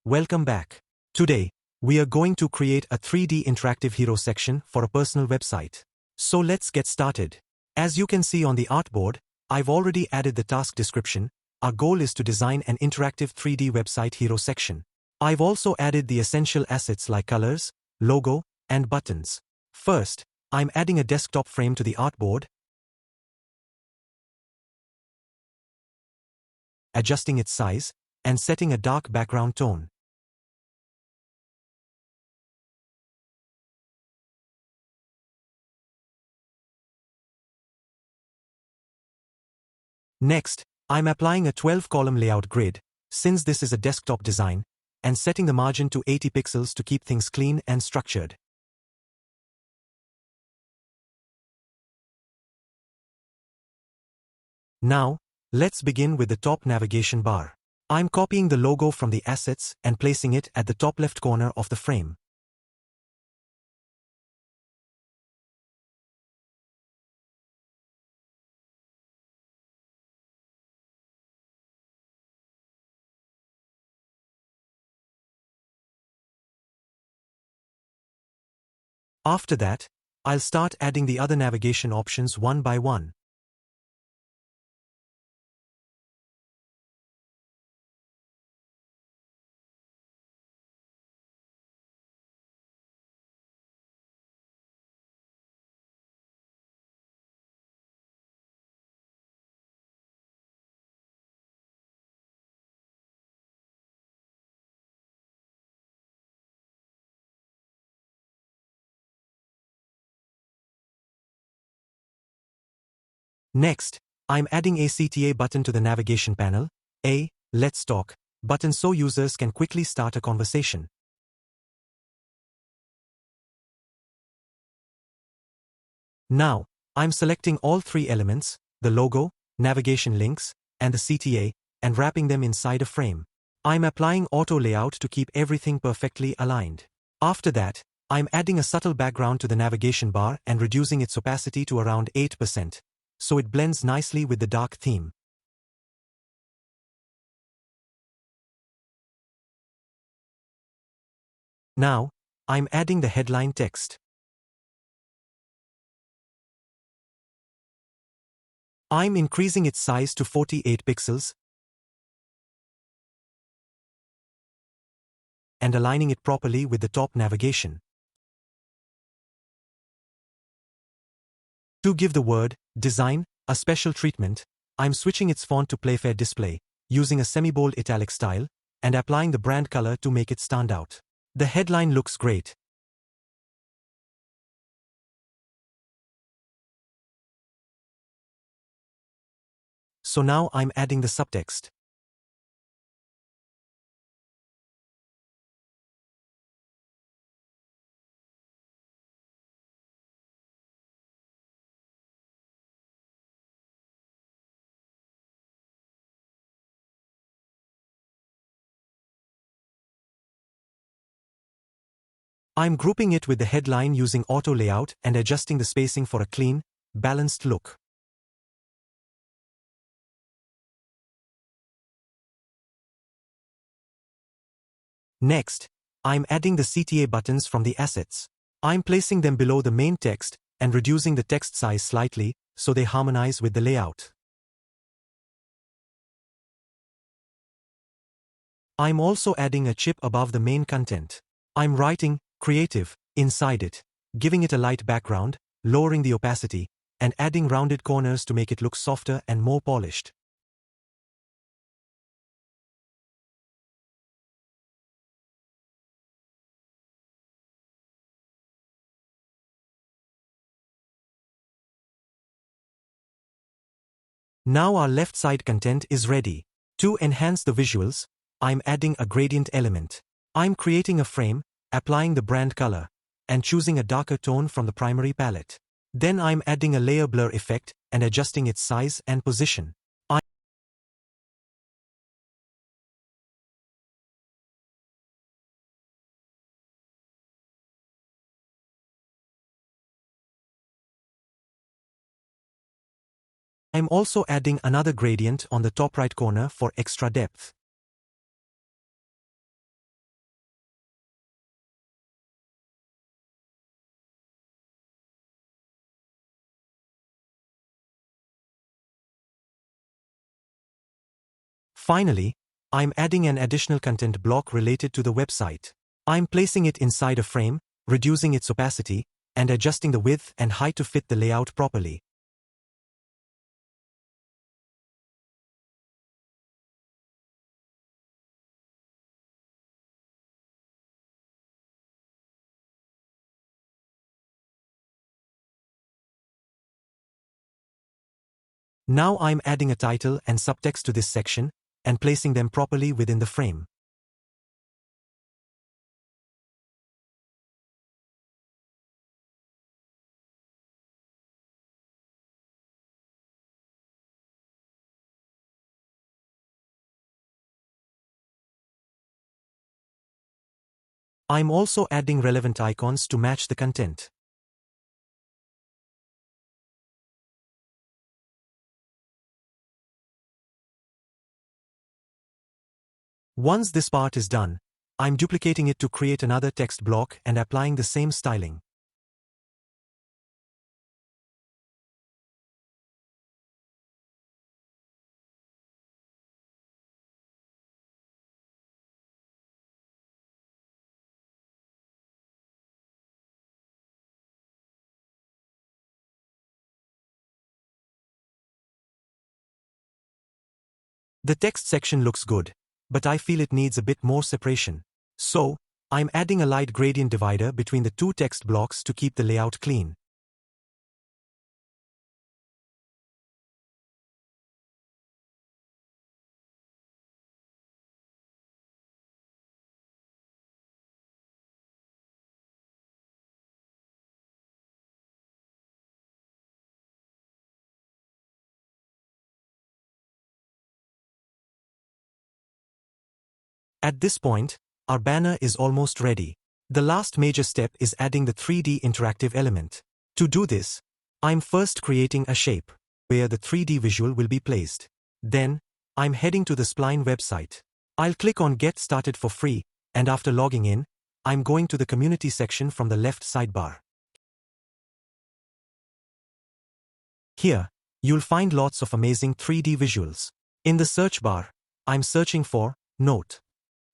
Welcome back. Today, we are going to create a 3D interactive hero section for a personal website. So let's get started. As you can see on the artboard, I've already added the task description. Our goal is to design an interactive 3D website hero section. I've also added the essential assets like colors, logo, and buttons. First, I'm adding a desktop frame to the artboard, adjusting its size, and setting a dark background tone. Next, I'm applying a 12-column layout grid, since this is a desktop design, and setting the margin to 80 pixels to keep things clean and structured. Now, let's begin with the top navigation bar. I'm copying the logo from the assets and placing it at the top left corner of the frame. After that, I'll start adding the other navigation options one by one. Next, I'm adding a CTA button to the navigation panel, a Let's Talk button so users can quickly start a conversation. Now, I'm selecting all three elements, the logo, navigation links, and the CTA, and wrapping them inside a frame. I'm applying auto layout to keep everything perfectly aligned. After that, I'm adding a subtle background to the navigation bar and reducing its opacity to around 8%, so it blends nicely with the dark theme. Now, I'm adding the headline text. I'm increasing its size to 48 pixels and aligning it properly with the top navigation. To give the word design a special treatment, I'm switching its font to Playfair Display, using a semi-bold italic style, and applying the brand color to make it stand out. The headline looks great. So now I'm adding the subtext. I'm grouping it with the headline using auto layout and adjusting the spacing for a clean, balanced look. Next, I'm adding the CTA buttons from the assets. I'm placing them below the main text and reducing the text size slightly so they harmonize with the layout. I'm also adding a chip above the main content. I'm writing creative inside it, giving it a light background, lowering the opacity, and adding rounded corners to make it look softer and more polished. Now our left side content is ready. To enhance the visuals, I'm adding a gradient element. I'm creating a frame, applying the brand color, and choosing a darker tone from the primary palette. Then I'm adding a layer blur effect and adjusting its size and position. I'm also adding another gradient on the top right corner for extra depth. Finally, I'm adding an additional content block related to the website. I'm placing it inside a frame, reducing its opacity, and adjusting the width and height to fit the layout properly. Now I'm adding a title and subtext to this section, and placing them properly within the frame. I'm also adding relevant icons to match the content. Once this part is done, I'm duplicating it to create another text block and applying the same styling. The text section looks good, but I feel it needs a bit more separation. So, I'm adding a light gradient divider between the two text blocks to keep the layout clean. At this point, our banner is almost ready. The last major step is adding the 3D interactive element. To do this, I'm first creating a shape, where the 3D visual will be placed. Then, I'm heading to the Spline website. I'll click on Get Started for free, and after logging in, I'm going to the Community section from the left sidebar. Here, you'll find lots of amazing 3D visuals. In the search bar, I'm searching for Note.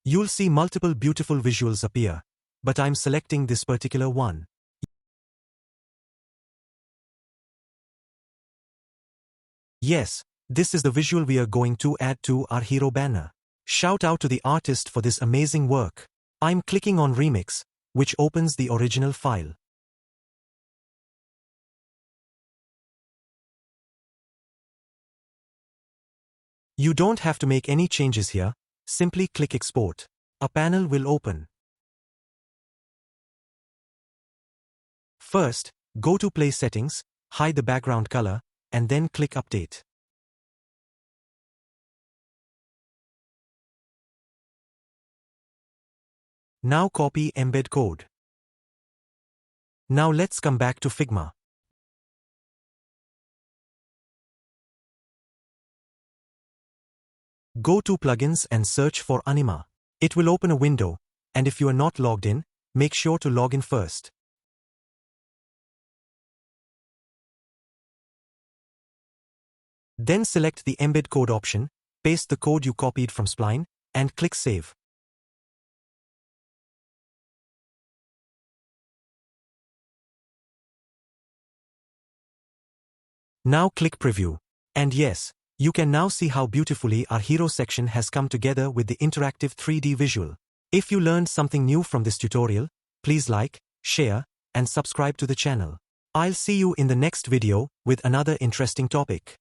You'll see multiple beautiful visuals appear, but I'm selecting this particular one. Yes, this is the visual we are going to add to our hero banner. Shout out to the artist for this amazing work. I'm clicking on Remix, which opens the original file. You don't have to make any changes here, simply click Export. A panel will open. First, go to Play Settings, hide the background color, and then click Update. Now copy embed code. Now let's come back to Figma. Go to Plugins and search for Anima. It will open a window, and if you are not logged in, make sure to log in first. Then select the Embed Code option, paste the code you copied from Spline, and click Save. Now click Preview. And yes, you can now see how beautifully our hero section has come together with the interactive 3D visual. If you learned something new from this tutorial, please like, share, and subscribe to the channel. I'll see you in the next video with another interesting topic.